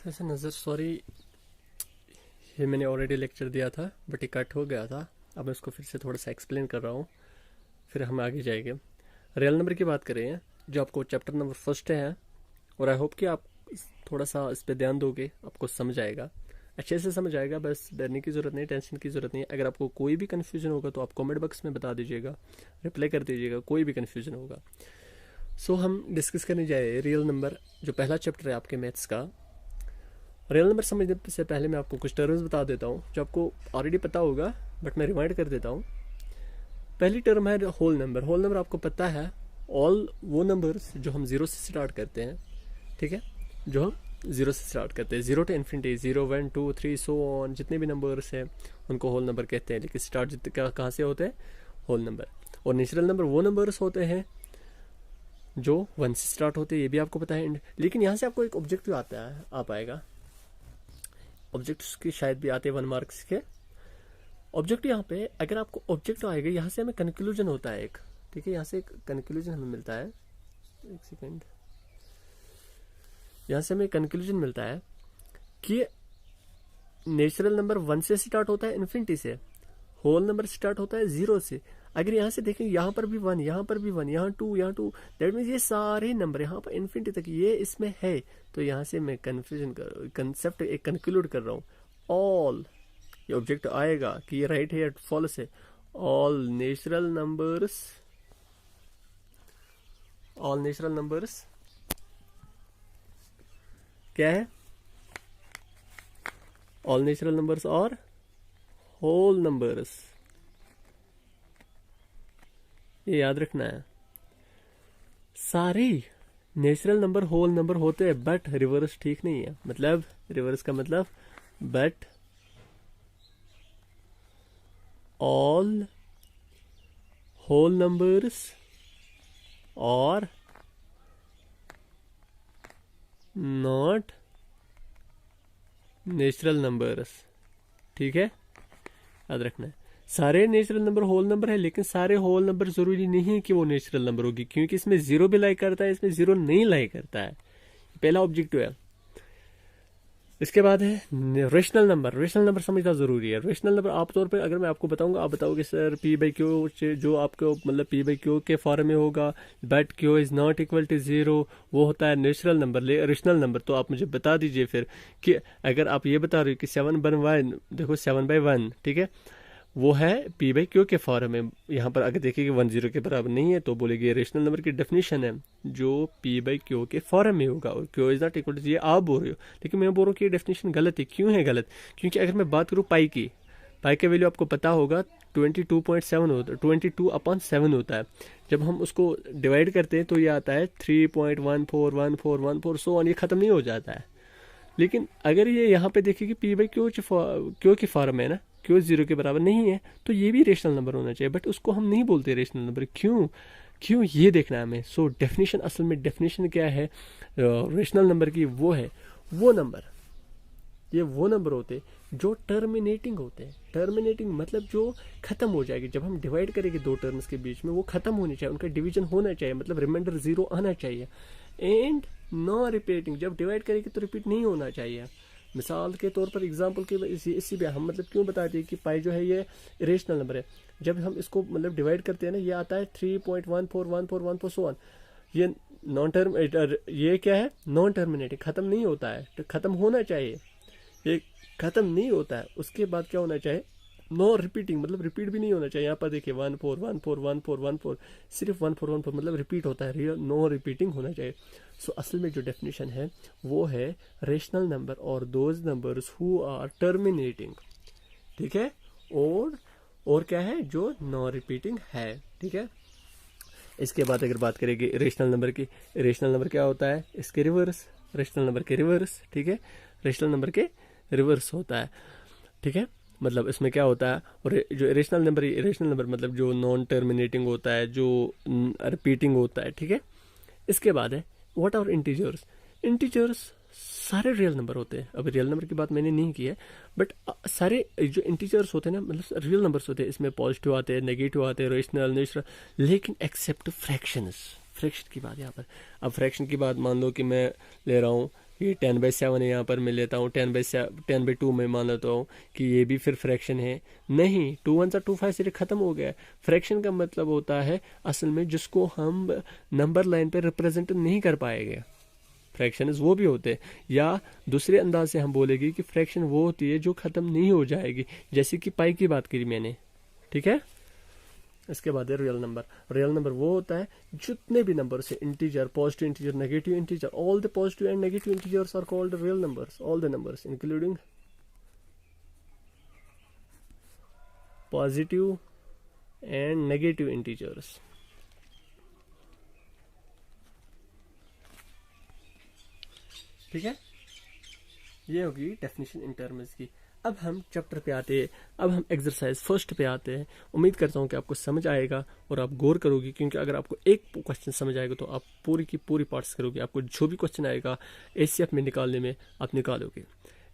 वैसे नज़र सॉरी, ये मैंने ऑलरेडी लेक्चर दिया था बट ये कट हो गया था। अब मैं इसको फिर से थोड़ा सा एक्सप्लेन कर रहा हूँ, फिर हम आगे जाएंगे। रियल नंबर की बात करें जो आपको चैप्टर नंबर फर्स्ट है, और आई होप कि आप थोड़ा सा इस पर ध्यान दोगे, आपको समझ आएगा, अच्छे से समझ आएगा। बस डरने की ज़रूरत नहीं, टेंशन की ज़रूरत नहीं। अगर आपको कोई भी कन्फ्यूजन होगा तो आप कमेंट बॉक्स में बता दीजिएगा, रिप्लाई कर दीजिएगा, कोई भी कन्फ्यूजन होगा। सो हम डिस्कस करने जाए रियल नंबर, जो पहला चैप्टर है आपके मैथ्स का। रियल नंबर समझने से पहले मैं आपको कुछ टर्म्स बता देता हूँ जो आपको ऑलरेडी पता होगा, बट मैं रिमाइंड कर देता हूँ। पहली टर्म है होल नंबर। होल नंबर आपको पता है, ऑल वो नंबर्स जो हम जीरो से स्टार्ट करते हैं, ठीक है, जो हम जीरो से स्टार्ट करते हैं, zero to infinity, 0 1 2 3 so on, जितने भी नंबर्स हैं उनको होल नंबर कहते हैं। लेकिन स्टार्ट कहाँ से होते हैं? Whole number. और नेचुरल नंबर वो नंबर्स होते हैं जो 1 से स्टार्ट होते हैं, ये भी आपको पता है। लेकिन यहाँ से आपको एक ऑब्जेक्टिव आता है, आ पाएगा। ऑब्जेक्ट्स की शायद भी आते हैं 1 मार्क्स के ऑब्जेक्ट। यहाँ पे अगर आपको ऑब्जेक्ट आएगा, यहाँ से हमें कंक्लूजन होता है एक, ठीक है, यहाँ से एक कंक्लूजन हमें मिलता है। एक सेकेंड, यहाँ से हमें कंक्लूजन मिलता है कि नेचुरल नंबर 1 से स्टार्ट होता है इन्फिनिटी से, होल नंबर स्टार्ट होता है 0 से। अगर यहाँ से देखें, यहाँ पर भी 1, यहाँ पर भी 1, यहाँ 2, यहाँ 2, दैट मीन्स ये सारे नंबर यहाँ पर इन्फिनिटी तक ये इसमें है। तो यहाँ से मैं कंसेप्ट एक कंक्लूड कर रहा हूँ, ऑल, ये ऑब्जेक्ट आएगा कि ये राइट है या फॉल्स है। ऑल नेचुरल नंबर्स क्या है? ऑल नेचुरल नंबर्स और होल नंबर्स, ये याद रखना है। सारे नेचुरल नंबर होल नंबर होते हैं, बट रिवर्स ठीक नहीं है। मतलब रिवर्स का मतलब बट ऑल होल नंबर्स और नॉट नेचुरल नंबर्स, ठीक है, याद रखना है। सारे नेचुरल नंबर होल नंबर है, लेकिन सारे होल नंबर जरूरी नहीं है कि वो नेचुरल नंबर होगी, क्योंकि इसमें जीरो भी लाई करता है, इसमें जीरो नहीं लाई करता है। पहला ऑब्जेक्टिव है। इसके बाद है रेशनल नंबर। रेशनल नंबर समझना जरूरी है। रेशनल नंबर आमतौर पर अगर मैं आपको बताऊंगा, आप बताओगे सर P/Q जो आपको मतलब P/Q के फॉर्म में होगा, but Q is not equal to 0, वो होता है नेचुरल नंबर, रेशनल नंबर। तो आप मुझे बता दीजिए फिर कि अगर आप ये बता रहे हो कि 7/1, देखो 7/1, ठीक है, वो है P/Q के फॉर्म में। यहाँ पर अगर देखिए 1 0 के बराबर नहीं है तो बोलेगी रेशनल नंबर की डेफिनेशन है जो P/Q के फॉर्म में होगा, और Q is not equal to, ये आप बोल रहे हो, लेकिन मैं बोल रहा हूँ कि ये डेफिनेशन गलत है। क्यों है गलत? क्योंकि अगर मैं बात करूँ पाई की, पाई का वैल्यू आपको पता होगा 22.7 होता है, 22/7 होता है। जब हम उसको डिवाइड करते हैं तो ये आता है 3.141414, सो ऑन, ये खत्म नहीं हो जाता है। लेकिन अगर ये यहाँ पे देखिए कि P/Q की फॉर्म है ना, Q 0 के बराबर नहीं है, तो ये भी रेशनल नंबर होना चाहिए, बट उसको हम नहीं बोलते रेशनल नंबर। क्यों ये देखना है हमें। सो डेफिनेशन, असल में डेफिनेशन क्या है रेशनल नंबर की? वो है वो नंबर, ये वो नंबर होते जो टर्मिनेटिंग होते हैं। टर्मिनेटिंग मतलब जो खत्म हो जाएगी। जब हम डिवाइड करेंगे दो टर्म्स के बीच में, वो खत्म होनी चाहिए, उनका डिवीजन होना चाहिए, मतलब रिमाइंडर 0 आना चाहिए। एंड नॉन रिपीटिंग, जब डिवाइड करेंगे तो रिपीट नहीं होना चाहिए। मिसाल के तौर पर, एग्जाम्पल के इसी पे हम मतलब क्यों बताते हैं कि पाई जो है ये इरेशनल नंबर है। जब हम इसको मतलब डिवाइड करते हैं ना, ये आता है 3.141414, सो ऑन। ये नॉन टर्म, ये क्या है? नॉन टर्मिनेटिंग, खत्म नहीं होता है, तो खत्म होना चाहिए, ये खत्म नहीं होता है। उसके बाद क्या होना चाहिए? नो रिपीटिंग, मतलब रिपीट भी नहीं होना चाहिए। यहाँ पर देखिए 14141414, सिर्फ 1414 मतलब रिपीट होता है, रियल नो रिपीटिंग होना चाहिए। सो असल में जो डेफिनेशन है वो है रेशनल नंबर और those numbers who are terminating, ठीक है, और क्या है? जो नो रिपीटिंग है, ठीक है। इसके बाद अगर बात करेंगे रेशनल नंबर की, रेशनल नंबर क्या होता है? इसके रिवर्स, रेशनल नंबर के रिवर्स, ठीक है, रेशनल नंबर के रिवर्स होता है, ठीक है। मतलब इसमें क्या होता है, और जो इरेशनल नंबर मतलब जो नॉन टर्मिनेटिंग होता है, जो रिपीटिंग होता है, ठीक है। इसके बाद है व्हाट आर इंटीजर्स। इंटीजर्स सारे रियल नंबर होते हैं। अब रियल नंबर की बात मैंने नहीं की है, बट सारे जो इंटीजर्स होते हैं ना, मतलब रियल नंबर्स होते हैं। इसमें पॉजिटिव आते हैं, नेगेटिव आते हैं, रेशनल, नेचुरल, लेकिन एक्सेप्ट फ्रैक्शंस, फ्रैक्शन की बात यहाँ पर। अब फ्रैक्शन की बात मान लो कि मैं ले रहा हूँ ये 10/7 है, यहाँ पर मैं लेता हूँ 10/2 में मान लेता हूँ कि ये भी फिर फ्रैक्शन है। नहीं, 2 1 2 5 से खत्म हो गया। फ्रैक्शन का मतलब होता है असल में जिसको हम नंबर लाइन पे रिप्रेजेंट नहीं कर पाएंगे। फ्रैक्शन वो भी होते हैं, या दूसरे अंदाज से हम बोलेंगे कि फ्रैक्शन वो होती है जो खत्म नहीं हो जाएगी, जैसे कि पाई की बात करी मैंने, ठीक है। इसके बाद है रियल नंबर। रियल नंबर वो होता है जितने भी नंबर से integer, positive integer, negative integer, all the positive and negative integers are called real numbers, all the numbers including positive and negative integers. ठीक है, ये होगी डेफिनेशन इन टर्म्स की। अब हम चैप्टर पे आते हैं, अब हम एक्सरसाइज फर्स्ट पे आते हैं। उम्मीद करता हूँ कि आपको समझ आएगा और आप गौर करोगे, क्योंकि अगर आपको एक क्वेश्चन समझ आएगा तो आप पूरी की पूरी पार्ट्स करोगे। आपको जो भी क्वेश्चन आएगा एसीएफ में निकालने में आप निकालोगे।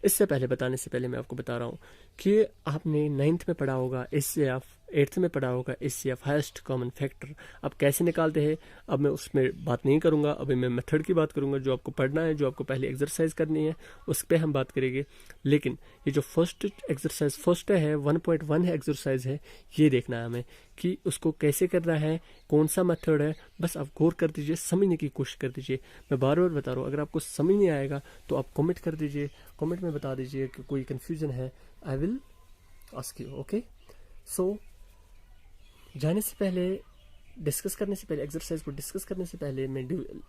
इससे पहले बताने से पहले मैं आपको बता रहा हूँ कि आपने 9th में पढ़ा होगा एचसीएफ, 8th में पढ़ा होगा एचसीएफ, हाईएस्ट कॉमन फैक्टर। अब कैसे निकालते हैं अब मैं उसमें बात नहीं करूंगा, अभी मैं मेथड की बात करूंगा। जो आपको पढ़ना है, जो आपको पहले एक्सरसाइज करनी है, उस पर हम बात करेंगे। लेकिन ये जो फर्स्ट एक्सरसाइज फर्स्ट है 1.1 है एक्सरसाइज है, ये देखना है हमें कि उसको कैसे करना है, कौन सा मेथड है। बस आप गौर कर दीजिए, समझने की कोशिश कर दीजिए। मैं बार बार बता रहा हूँ, अगर आपको समझ नहीं आएगा तो आप कमेंट कर दीजिए, कमेंट में बता दीजिए कि कोई कंफ्यूजन है, I will ask you. Okay, so जाने से पहले, डिस्कस करने से पहले, एक्सरसाइज को डिस्कस करने से पहले मैं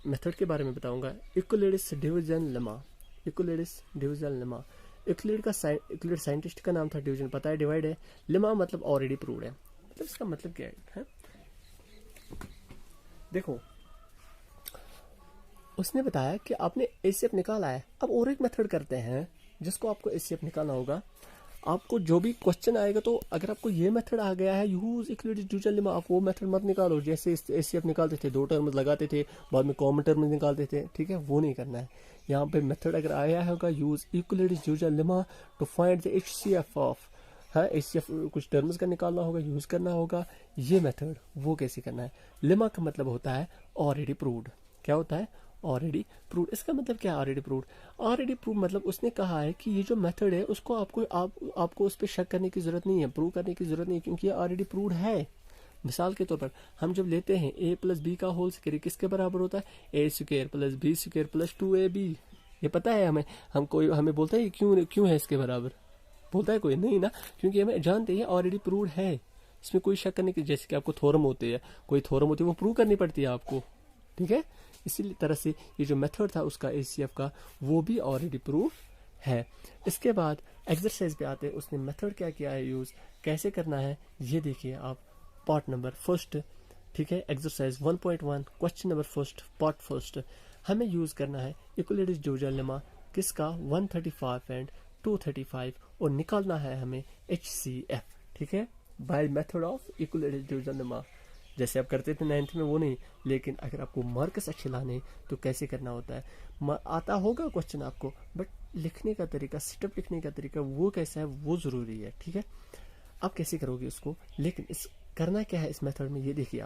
मेथड के बारे में बताऊंगा। Euclid's division lemma, Euclid's division lemma. Euclid scientist का नाम था, डिवीजन पता है, डिवाइड है, लेमा मतलब ऑलरेडी प्रूव्ड है। मतलब इसका मतलब क्या है? देखो, उसने बताया कि आपने एसीएफ निकाला है। अब और एक मेथड करते हैं जिसको आपको एसीएफ निकालना होगा। आपको जो भी क्वेश्चन आएगा, तो अगर आपको ये मेथड आ गया है यूज इक्विलिब्रियम डिवीजन लेमा, आप वो मेथड मत निकालो जैसे एसीएफ निकालते थे, 2 टर्म्स लगाते थे, बाद में कॉमन टर्म निकालते थे। ठीक है, वो नहीं करना है। यहाँ पे मेथड अगर आया होगा use equilibrium division lemma to find the HCF of, हाँ एचसीएफ कुछ टर्म्स का निकालना होगा, यूज करना होगा। ये मेथड वो कैसे करना है? लेमा का मतलब होता है ऑलरेडी प्रूव्ड। क्या होता है? Already proved. इसका मतलब क्या है ऑलरेडी प्रूव्ड? ऑलरेडी प्रूव मतलब उसने कहा है कि ये जो मेथड है उसको आपको उस पर शक करने की जरूरत नहीं है, प्रूव करने की जरूरत नहीं है, क्योंकि ये ऑलरेडी प्रूव्ड है। मिसाल के तौर पर हम जब लेते हैं a + b का होल स्क्वायर किसके बराबर होता है? a² + b² + 2ab। ये पता है हमें, हमें बोलता है क्यों है इसके बराबर? बोलता है कोई नहीं ना, क्योंकि हमें जानते हैं ऑलरेडी प्रूव्ड है, इसमें कोई शक करने की। जैसे कि आपको थ्योरम होती है, कोई थ्योरम होती है, वो प्रूव करनी पड़ती है आपको। ठीक है, इसी तरह से ये जो मेथड था उसका एसीएफ का, वो भी ऑलरेडी प्रूफ है। इसके बाद एक्सरसाइज पे आते हैं, उसने मेथड क्या किया है यूज, कैसे करना है, ये देखिए आप पार्ट नंबर फर्स्ट। ठीक है, exercise 1.1 question number first, part first. हमें यूज करना है यूक्लिड्स डिवीजन लेमा किसका? 135 एंड 235, और निकालना है हमें एचसीएफ। ठीक है, by method of Euclid's division lemma, जैसे आप करते थे 9th में, वो नहीं। लेकिन अगर आपको मार्क्स अच्छे लाने तो कैसे करना होता है, आता होगा क्वेश्चन आपको, बट लिखने का तरीका, स्टेप लिखने का तरीका वो कैसा है वो जरूरी है। ठीक है, आप कैसे करोगे उसको, लेकिन इस करना क्या है इस मेथड में, ये देखिए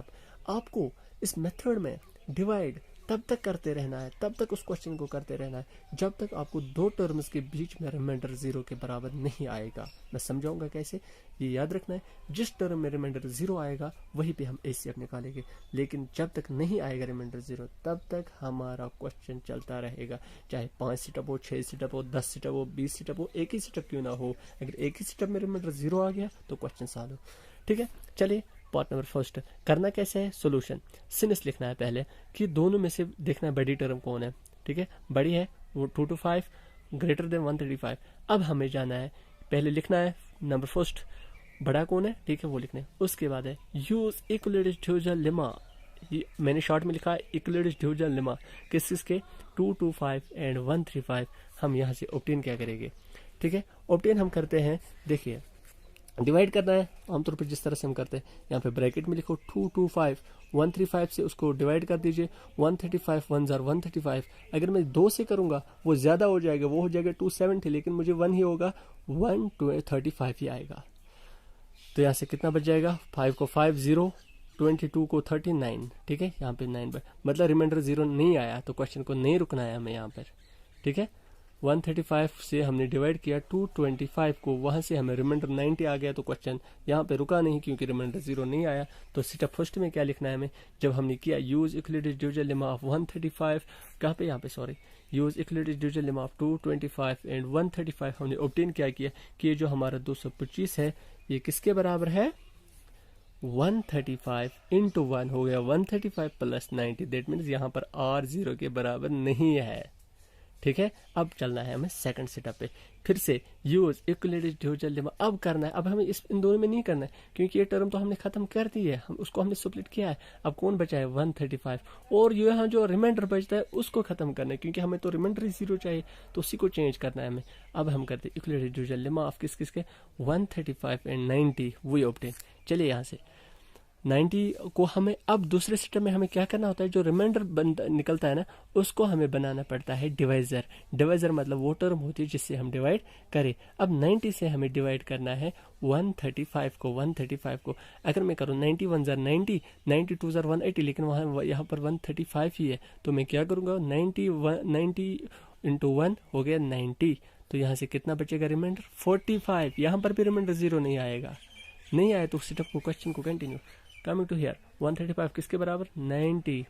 आपको इस मेथड में डिवाइड तब तक करते रहना है, तब तक उस क्वेश्चन को करते रहना है जब तक आपको 2 टर्म्स के बीच में रिमाइंडर 0 के बराबर नहीं आएगा। मैं समझाऊंगा कैसे, ये याद रखना है। जिस टर्म में रिमाइंडर 0 आएगा वहीं पे हम एसीएफ निकालेंगे, लेकिन जब तक नहीं आएगा रिमाइंडर 0 तब तक हमारा क्वेश्चन चलता रहेगा। चाहे 5 स्टेप हो, 6 स्टेप हो, 10 स्टेप हो, 20 स्टेप हो, एक ही स्टेप क्यों ना हो, अगर एक ही स्टेप में रिमाइंडर 0 आ गया तो क्वेश्चन सॉल्व हो। ठीक है, चलिए पार्ट नंबर फर्स्ट करना कैसे है। सोल्यूशन सिनस लिखना है पहले कि दोनों में से देखना है बड़ी टर्म कौन है। ठीक है, बड़ी है वो 2 to 5 ग्रेटर देन 135। अब हमें जाना है, पहले लिखना है नंबर फर्स्ट बड़ा कौन है, ठीक है वो लिखना है। उसके बाद है यूज यूक्लिड्स डिवीजन लेमा, मैंने शॉर्ट में लिखा है यूक्लिड्स डिवीजन लेमा किसके? 225 एंड 135। हम यहाँ से ऑब्टेन क्या करेंगे? ठीक है, ऑब्टेन हम करते हैं, देखिए डिवाइड करना है आमतौर पर जिस तरह से हम करते हैं, यहाँ पे ब्रैकेट में लिखो 225, 135 से उसको डिवाइड कर दीजिए, 135 1 जार 135। अगर मैं 2 से करूंगा वो ज्यादा हो जाएगा, वो हो जाएगा 270, लेकिन मुझे 1 ही होगा, 135 ही आएगा। तो यहाँ से कितना बच जाएगा? 5 को 5 0 22 को 39, ठीक है, यहाँ पे 9 पर मतलब रिमाइंडर 0 नहीं आया, तो क्वेश्चन को नहीं रुकना है हमें यहाँ पर, ठीक है। 135 से हमने डिवाइड किया 225 को, वहां से हमें रिमाइंडर 90 आ गया, तो क्वेश्चन यहाँ पे रुका नहीं क्योंकि रिमाइंडर 0 नहीं आया। तो स्टेप फर्स्ट में क्या लिखना है हमें, जब हमने किया use Euclidean division lemma of 135, कहाँ पे, यहाँ पे sorry, use Euclidean division lemma of 225 and 135, हमने ऑब्टेन क्या किया कि ये जो हमारा 225 है ये किसके बराबर है, 135 इंटू 1 हो गया 135 प्लस 90, दैट मीन्स यहाँ पर r 0 के बराबर नहीं है, ठीक है। अब चलना है हमें सेकंड सेटअप पे, फिर से यूज इक्विलेटरल डिवीजन लेमा अब करना है। अब हमें इन दोनों में नहीं करना है क्योंकि ये टर्म तो हमने खत्म कर दी है, हम उसको हमने स्प्लिट किया है। अब कौन बचा है 135, और यहाँ जो रिमाइंडर बचता है उसको खत्म करना है क्योंकि हमें तो रिमाइंडर 0 चाहिए, तो उसी को चेंज करना है हमें। अब हम करते हैं इक्विलेटरल डिवीजन लेमा ऑफ किस किसके 135 एंड 90, वही ऑब्टेन। चलिए यहाँ से 90 को हमें अब दूसरे सिस्टम में हमें क्या करना होता है, जो रिमाइंडर निकलता है ना उसको हमें बनाना पड़ता है डिवाइजर। डिवाइजर मतलब वो टर्म होती है जिससे हम डिवाइड करें। अब 90 से हमें डिवाइड करना है 135 को। 135 को अगर मैं करूँ 91 जार 90, 92 जार 180, लेकिन वहाँ यहाँ पर 135 ही है, तो मैं क्या करूँगा 90 इंटू 1 हो गया 90, तो यहाँ से कितना बचेगा रिमाइंडर 45। यहाँ पर भी रिमाइंडर 0 नहीं आएगा, नहीं आया तो स्टेप को क्वेश्चन को कंटिन्यू कमिंग टू हियर 135 किसके बराबर 90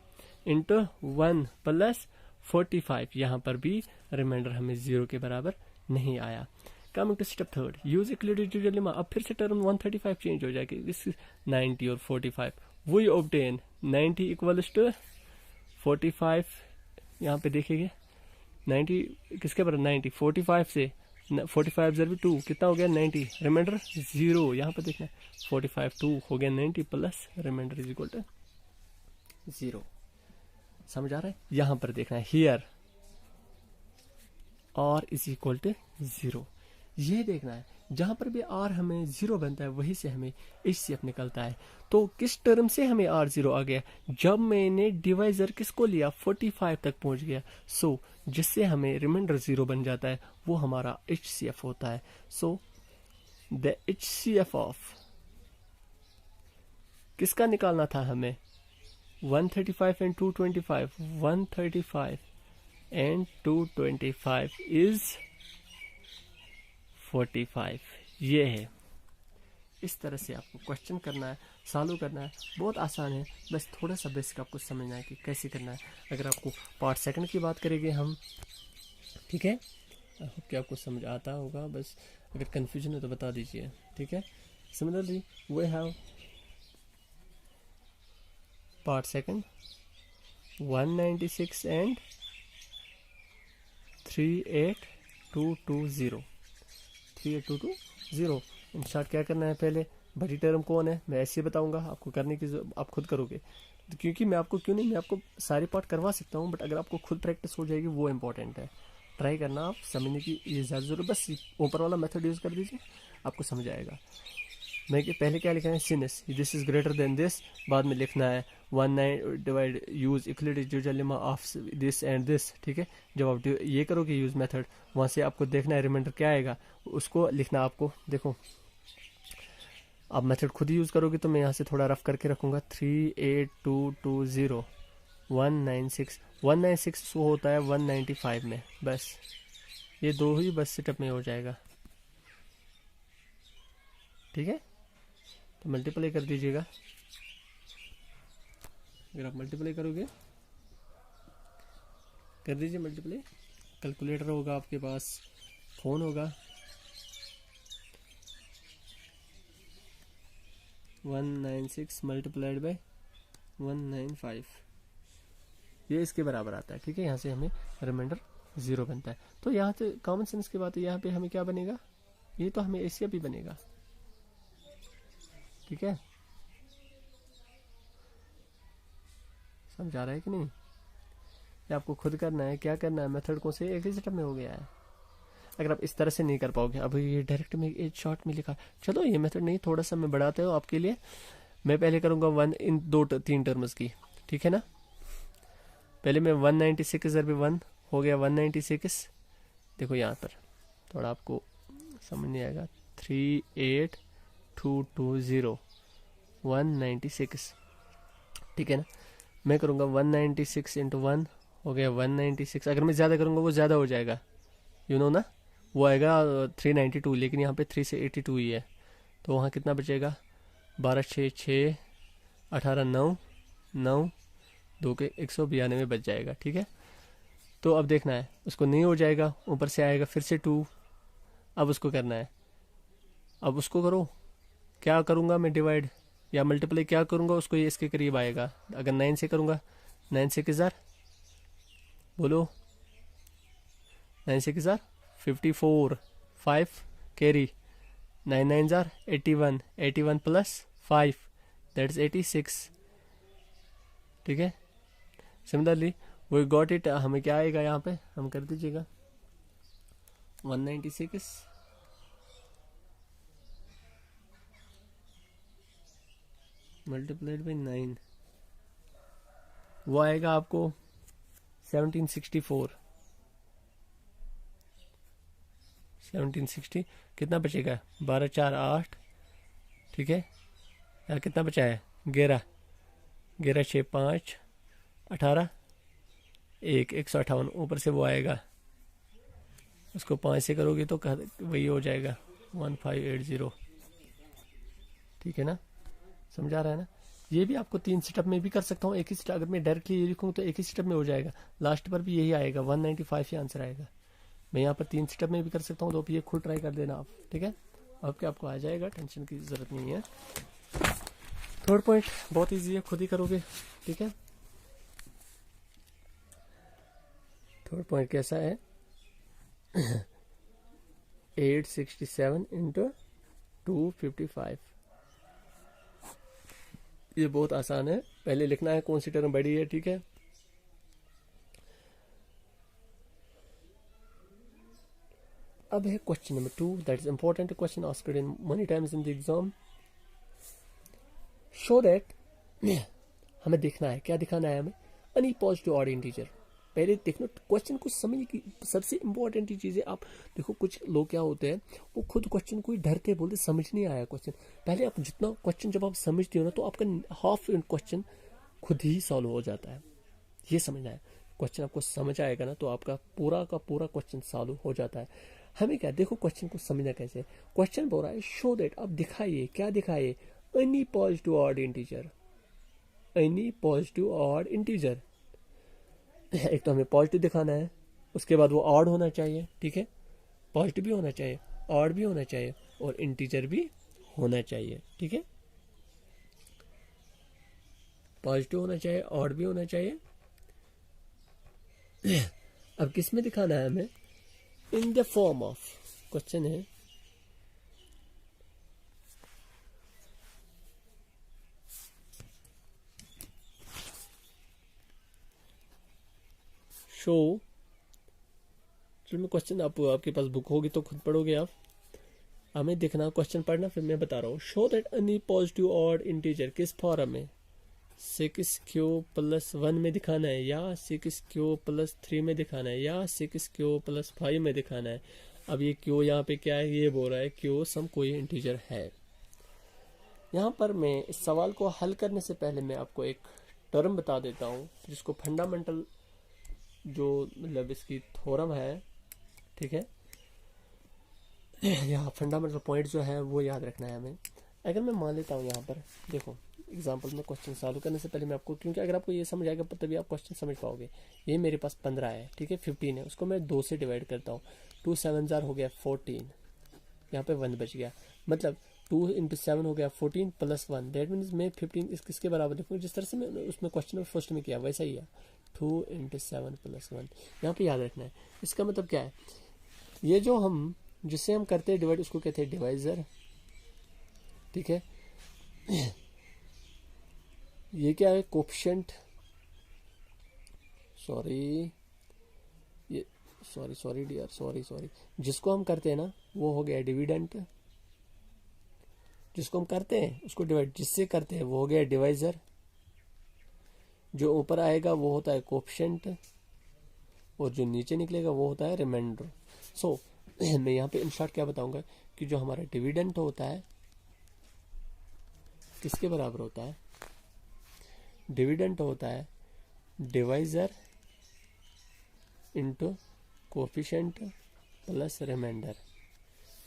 इंटू 1 प्लस 45, यहाँ पर भी रिमाइंडर हमें 0 के बराबर नहीं आया। Coming to step third use equilateral division lemma, अब फिर से टर्म 135 चेंज हो जाएगी, दिस 90 और 45 वही ऑब्टेन 90 इक्वल्स टू 45, यहाँ पे देखिए 90 किसके बराबर 90, 45 से 45 जर भी 2 कितना हो गया 90, रिमाइंडर 0, यहाँ पर देखना 45 2 हो गया 90 plus remainder is equal to 0। समझ आ रहा है, यहाँ पर देखना है here r is equal to 0, ये देखना है जहां पर भी r हमें 0 बनता है वहीं से हमें HCF निकलता है। तो किस टर्म से हमें r 0 आ गया, जब मैंने डिवाइजर किसको लिया 45 तक पहुंच गया, सो जिससे हमें रिमाइंडर 0 बन जाता है वो हमारा HCF होता है। सो द HCF ऑफ किसका निकालना था हमें 135 एंड 225, 135 एंड 225 इज 45, ये है। इस तरह से आपको क्वेश्चन करना है, सॉल्व करना है, बहुत आसान है, बस थोड़ा सा बेसिक आपको समझना है कि कैसे करना है। अगर आपको पार्ट सेकंड की बात करेंगे हम, ठीक है, कि आपको समझ आता होगा, बस अगर कंफ्यूजन है तो बता दीजिए, ठीक है। Similarly we have part second 196 and 38220, 38220। Start क्या करना है, पहले बड़ी टर्म कौन है मैं ऐसे बताऊंगा, आपको करने की आप खुद करोगे, क्योंकि मैं आपको क्यों नहीं, मैं आपको सारे पार्ट करवा सकता हूँ, बट अगर आपको खुद प्रैक्टिस हो जाएगी वो इंपॉर्टेंट है। ट्राई करना, आप समझने की ये ज़्यादा जरूरत, बस ऊपर वाला मेथड यूज़ कर दीजिए, आपको समझ आएगा। मैं पहले क्या लिखना है since, this is greater than this, बाद में लिखना है 19 divide use equilateral division lemma of this and this, ठीक है। जब आप ये करोगे यूज मेथड, वहाँ से आपको देखना है रिमाइंडर क्या आएगा, उसको लिखना आपको। देखो आप मेथड खुद ही यूज करोगे तो मैं यहाँ से थोड़ा रफ करके रखूंगा 38220 196 होता है 195 में, बस ये दो ही बस सेटअप में हो जाएगा, ठीक है। तो मल्टीप्लाई कर दीजिएगा, अगर आप मल्टीप्लाई करोगे कर दीजिए मल्टीप्लाई, कैलकुलेटर होगा आपके पास, फोन होगा, 196 मल्टीप्लाइड बाय 195, ये इसके बराबर आता है, ठीक है। यहाँ से हमें रिमाइंडर 0 बनता है। तो यहाँ से कॉमन सेंस की बात है, यहाँ पे हमें क्या बनेगा, ये तो हमें एशिया भी बनेगा, ठीक है। समझ आ रहा है कि नहीं, ये आपको खुद करना है, क्या करना है, मेथड को से एक ही सेटअप में हो गया है। अगर आप इस तरह से नहीं कर पाओगे, अब ये डायरेक्ट में एक शॉर्ट में लिखा, चलो ये मेथड नहीं, थोड़ा सा मैं बढ़ाते हो आपके लिए। मैं पहले करूंगा 1 इन 2-3 टर्म्स की, ठीक है ना। पहले मैं 196 इधर भी 1 हो गया 196, देखो यहाँ पर थोड़ा आपको समझ नहीं आएगा, 38220 196 ठीक है ना। मैं करूँगा 196 इंटू 1 हो गया 196। अगर मैं ज़्यादा करूँगा वो ज़्यादा हो जाएगा, यू नो ना, वो आएगा 392, लेकिन यहाँ पे 3 से 82 ही है, तो वहाँ कितना बचेगा 12 6 6 18 9 9 2 के 192 बच जाएगा। ठीक है, तो अब देखना है उसको नहीं हो जाएगा, ऊपर से आएगा फिर से 2, अब उसको करना है। अब उसको करो, क्या करूँगा मैं, डिवाइड या मल्टीप्लाई क्या करूँगा उसको, ये इसके करीब आएगा। अगर 9 से करूँगा, 9 से किस जार बोलो, 9 से किस jar 54, 5 carry, 9 9 jar 81, 81 plus 5 that is 86। ठीक है, सिमिलरली वी गॉट इट, हमें क्या आएगा यहाँ पे, हम कर दीजिएगा 196 मल्टीप्लाइड बाई 9, वो आएगा आपको 1764। 1760 कितना बचेगा, 12 4 8, ठीक है, यहाँ कितना बचा है 11, 11 6 5 18 1 158, ऊपर से वो आएगा, उसको 5 से करोगे तो वही हो जाएगा 1580। ठीक है ना, समझा रहा है ना। ये भी आपको 3 स्टेप में भी कर सकता हूँ, एक ही स्टेप, अगर मैं डायरेक्टली ये लिखूँ तो एक ही स्टेप में हो जाएगा, लास्ट पर भी यही आएगा 195 ही आंसर आएगा। मैं यहाँ पर 3 स्टेप में भी कर सकता हूँ, तो ये खुद ट्राई कर देना आप। ठीक है, आपको आ जाएगा, टेंशन की जरूरत नहीं है। थर्ड पॉइंट बहुत ईजी है, खुद ही करोगे। ठीक है, थर्ड पॉइंट कैसा है 867 इंटू 255, ये बहुत आसान है, पहले लिखना है कौन सी टर्म बड़ी है। ठीक है, अब है question number 2, that is important question asked in money times in the exam. Show that, हमें देखना है, क्या दिखाना है हमें, एनी पॉजिटिव ऑड इंटीजर। पहले देखना क्वेश्चन को समझने की सबसे इंपॉर्टेंट चीज़ है। आप देखो कुछ लोग क्या होते हैं, वो खुद क्वेश्चन को ही डरते बोलते समझ नहीं आया क्वेश्चन। पहले आप जितना क्वेश्चन जब आप समझते हो ना, तो आपका हाफ क्वेश्चन खुद ही सॉल्व हो जाता है। ये समझना है, क्वेश्चन आपको समझ आएगा ना, तो आपका पूरा का पूरा क्वेश्चन सॉल्व हो जाता है। हमें क्या, देखो क्वेश्चन को समझना कैसे, क्वेश्चन बोल रहा है शो दैट, अब दिखाइए, क्या दिखाइए, any positive odd integer, any positive odd integer. एक तो हमें पॉजिटिव दिखाना है, उसके बाद वो ऑड होना चाहिए। ठीक है, पॉजिटिव भी होना चाहिए, ऑड भी होना चाहिए, और इंटीजर भी होना चाहिए। ठीक है, पॉजिटिव होना चाहिए, ऑड भी होना चाहिए। अब किस में दिखाना है हमें, in the form of, question है शो, चलो मैं क्वेश्चन आपके पास बुक होगी तो खुद पढ़ोगे आप, हमें देखना क्वेश्चन पढ़ना, फिर मैं बता रहा हूँ। Show that any positive odd integer, किस फॉर्म में, 6q+1 में दिखाना है, या 6q+3 में दिखाना है, या 6q+5 में दिखाना है। अब ये q यहाँ पे क्या है, ये बोल रहा है q सम कोई इंटीजर है। यहाँ पर मैं इस सवाल को हल करने से पहले मैं आपको एक टर्म बता देता हूँ, जिसको फंडामेंटल, जो मतलब इसकी थ्योरम है, ठीक है, यहाँ फंडामेंटल पॉइंट जो है वो याद रखना है हमें। अगर मैं मान लेता हूँ यहाँ पर, देखो एग्जांपल में क्वेश्चन सॉल्व करने से पहले मैं आपको, क्योंकि अगर आपको ये समझ आएगा तभी आप क्वेश्चन समझ पाओगे। ये मेरे पास 15 है, ठीक है, 15 है, उसको मैं 2 से डिवाइड करता हूँ, 2 7 जार हो गया 14, यहाँ पे 1 बच गया, मतलब 2 इंटू 7 हो गया 14 प्लस 1, दैट मीन्स मैं 15 किसके बराबर लिखूँ, जिस तरह से मैं उसमें क्वेश्चन फर्स्ट में किया वैसा ही है, 2 इंटू 7 प्लस 1। यहाँ पे याद रखना है, इसका मतलब क्या है, ये जो हम जिससे हम करते हैं डिवाइड, उसको कहते हैं डिवाइजर। ठीक है, ये क्या है, कोफिशिएंट, सॉरी डियर, सॉरी, जिसको हम करते हैं ना वो हो गया डिविडेंट, जिसको हम करते हैं उसको डिवाइड जिससे करते हैं वो हो गया डिवाइजर, जो ऊपर आएगा वो होता है कोफिशिएंट, और जो नीचे निकलेगा वो होता है रिमाइंडर। सो मैं यहाँ पे इन शॉर्ट क्या बताऊंगा कि जो हमारा डिविडेंट होता है किसके बराबर होता है, डिविडेंट होता है divisor into coefficient plus remainder.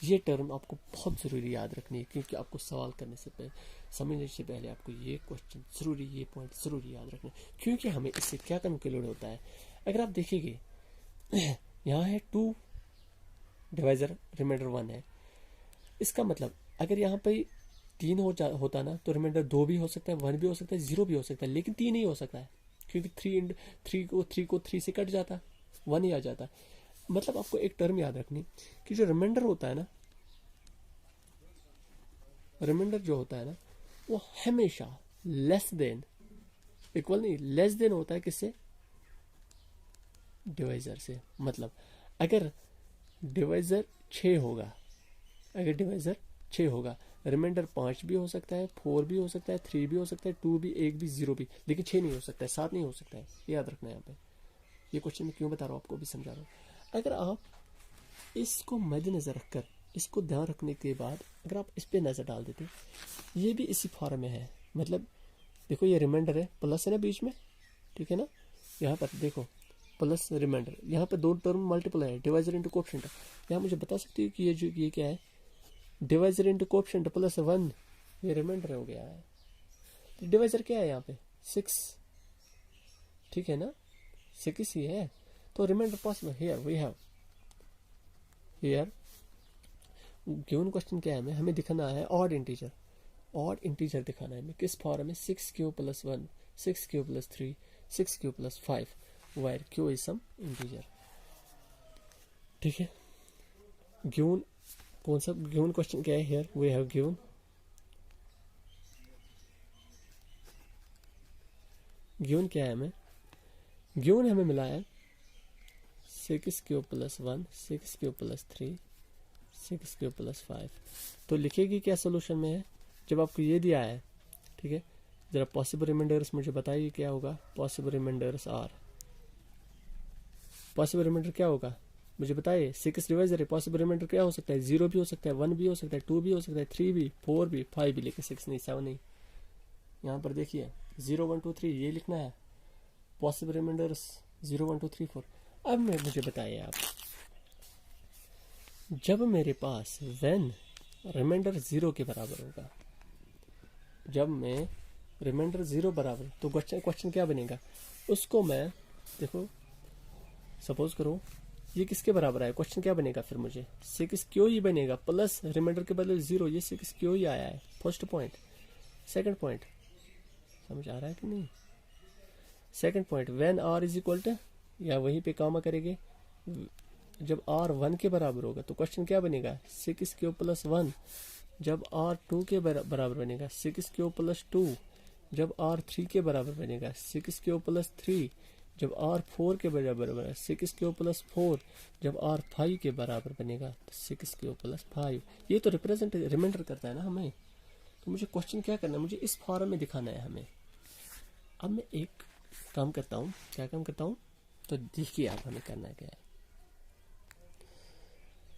ये टर्म आपको बहुत ज़रूरी याद रखनी है, क्योंकि आपको सवाल करने से पहले, समझने से पहले आपको ये क्वेश्चन ज़रूरी, ये पॉइंट ज़रूरी याद रखना है, क्योंकि हमें इससे क्या कंक्लूड होता है। अगर आप देखेंगे यहाँ है 2 डिवाइजर रिमाइंडर 1 है, इसका मतलब अगर यहाँ पे 3 होता ना तो रिमाइंडर 2 भी हो सकता है, 1 भी हो सकता है, 0 भी हो सकता है, लेकिन 3 ही हो सकता है, क्योंकि 3 को 3 से कट जाता, 1 ही आ जाता। मतलब आपको एक टर्म याद रखनी कि जो रिमाइंडर होता है ना, रिमाइंडर जो होता है ना, वो हमेशा लेस देन, इक्वल नहीं, लेस देन होता है किससे? डिवाइजर से। मतलब अगर डिवाइजर 6 होगा, अगर डिवाइजर 6 होगा, रिमाइंडर 5 भी हो सकता है, 4 भी हो सकता है, 3 भी हो सकता है, 2 भी, 1 भी, 0 भी, लेकिन 6 नहीं हो सकता है, 7 नहीं हो सकता है। याद रखना है यहाँ पे। ये क्वेश्चन मैं क्यों बता रहा हूँ आपको भी समझा रहा हूँ। अगर आप इसको मद्देनजर रखकर, इसको ध्यान रखने के बाद अगर आप इस पे नजर डाल देते, ये भी इसी फॉर्म में है। मतलब देखो ये रिमाइंडर है, प्लस है ना बीच में, ठीक है ना, यहाँ पर देखो प्लस रिमाइंडर, यहाँ पे 2 टर्म मल्टीपल है, डिवाइजर इंटू कोएफिशिएंट। यहाँ मुझे बता सकती है कि ये क्या है? डिवाइजर इंटू कोएफिशिएंट प्लस 1, ये रिमाइंडर हो गया है। तो डिवाइजर क्या है यहाँ पे? 6, ठीक है ना, 6 ही है। तो remainder possible here we have, here given question क्या है, हमें दिखाना है ऑड इंटीजर। ऑड इंटीजर दिखाना है हमें किस फॉर्म में? 6q + 1, 6q + 3, 6q + 5, where q is some integer। ठीक है, गिवन कौन सा गिवन क्वेश्चन क्या है? हियर वी हैव गिवन क्या है हमें? गिवन हमें मिला है 6q + 1, 6q + 3, 6q + 5। तो लिखेगी क्या सोल्यूशन में है जब आपको ये दिया है? ठीक है, जरा पॉसिबल रिमाइंडर्स मुझे बताइए क्या होगा। Possible remainders are, possible remainder क्या होगा मुझे बताइए। 6 डिवाइजर है, पॉसिबल रिमाइंडर क्या हो सकता है? 0 भी हो सकता है, 1 भी हो सकता है, 2 भी हो सकता है, 3 भी, 4 भी, 5 भी, लेकिन 6 नहीं, 7 नहीं। यहाँ पर देखिए 0 1 2 3 ये लिखना है, पॉसिबल रिमाइंडर्स 0 1 2 3 4। अब मुझे बताइए आप, जब मेरे पास व्हेन रिमाइंडर 0 के बराबर होगा, जब मैं रिमाइंडर 0 बराबर, तो क्वेश्चन क्या बनेगा? उसको मैं देखो, सपोज करो ये किसके बराबर है, क्वेश्चन क्या बनेगा फिर मुझे? 6q ही बनेगा, प्लस रिमाइंडर के बदले 0, ये 6q ही आया है। First point. सेकंड पॉइंट समझ आ रहा है कि नहीं? Second point, when r is equal to, या वहीं पे कामा करेंगे, जब r 1 के बराबर होगा तो क्वेश्चन क्या बनेगा? 6q + 1। जब r 2 के बराबर बनेगा 6q + 2। जब r 3 के बराबर बनेगा 6q + 3। जब r 4 के बराबर बनेगा 6q + 4। जब r 5 के बराबर बनेगा तो 6q + 5। ये तो रिप्रेजेंट रिमाइंडर करता है ना हमें। तो मुझे क्वेश्चन क्या करना है? मुझे इस फॉर्म में दिखाना है हमें। अब मैं एक काम करता हूँ, क्या काम करता हूँ तो देखिए आप हमें करना क्या है।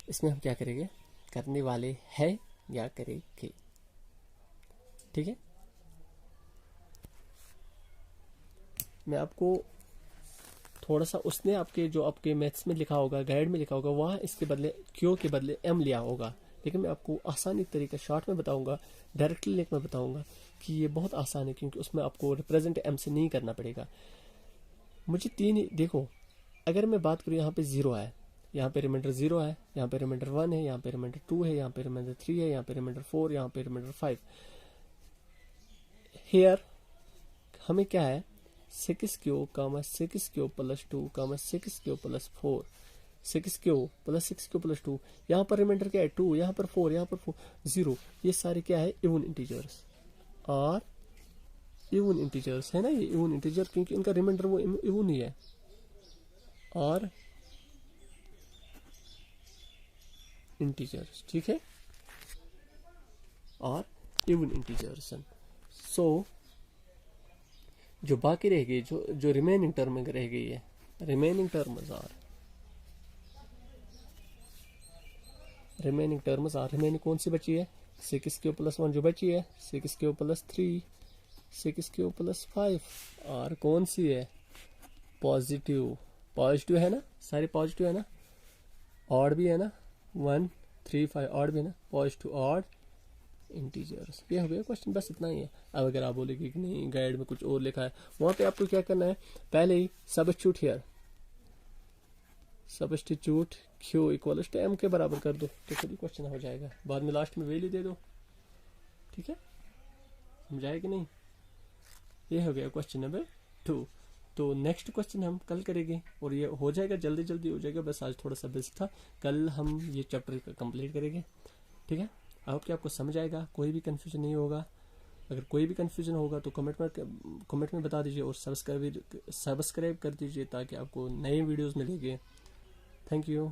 इसमें हम क्या करेंगे, करने वाले हैं या करेंगे, ठीक है। मैं आपको थोड़ा सा, उसने आपके जो आपके मैथ्स में लिखा होगा, गाइड में लिखा होगा, वहाँ इसके बदले क्यू के बदले एम लिया होगा, लेकिन मैं आपको आसानी तरीका शॉर्ट में बताऊंगा, डायरेक्टली लिख में बताऊंगा कि ये बहुत आसान है, क्योंकि उसमें आपको रिप्रेजेंट एम से नहीं करना पड़ेगा। मुझे 3 देखो, अगर मैं बात करूँ यहाँ पे 0 है, यहाँ पे रिमाइंडर 0 है, यहाँ पे रिमाइंडर 1 है, यहाँ पे रिमाइंडर 2 है, यहाँ पे रिमाइंडर 3 है, यहाँ पे रिमाइंडर 4, यहाँ पे रिमाइंडर 5। हियर हमें क्या है? 6q, 6q + 2, 6q + 4, 6q + 6q + 2। यहाँ पर रिमाइंडर क्या है? 2, यहाँ पर 4, यहाँ पर 4, 0। ये सारे क्या है? Even integers. और इवन इंटीजर्स है ना, ये इवन इंटीजर, क्योंकि इनका रिमाइंडर वो इवन ही है। और इंटीजर्स, ठीक है, और इवन इंटीजर्स। सो जो बाकी रह गई, जो रिमेनिंग टर्म रह गई है, रिमेनिंग टर्म्स आर, रिमेनिंग कौन सी बची है? 6q + 1 जो बची है, 6q + 3, 6 प्लस 5, आर कौन सी है, पॉजिटिव, पॉजिटिव है ना, सारे पॉजिटिव है ना, ऑड भी है ना, 1 3 5 ऑड भी है ना, पॉजिटिव ऑड इंटीजर्स। ये हो गया क्वेश्चन, बस इतना ही है। अब अगर आप बोलेंगे कि नहीं गाइड में कुछ और लिखा है, वहां पे आपको क्या करना है, पहले ही substitute here, substitute Q equal to M के बराबर कर दो तो फिर क्वेश्चन हो जाएगा, बाद में लास्ट में वैल्यू दे दो। ठीक है, समझाया कि नहीं। ये हो गया क्वेश्चन नंबर 2। तो नेक्स्ट क्वेश्चन हम कल करेंगे और ये हो जाएगा, जल्दी जल्दी हो जाएगा, बस आज थोड़ा सा बिजी था, कल हम ये चैप्टर कंप्लीट करेंगे। ठीक है, आई होप कि आपको समझ आएगा, कोई भी कंफ्यूजन नहीं होगा। अगर कोई भी कंफ्यूजन होगा तो कमेंट में बता दीजिए और सब्सक्राइब कर दीजिए ताकि आपको नए वीडियोस मिलेंगे। Thank you.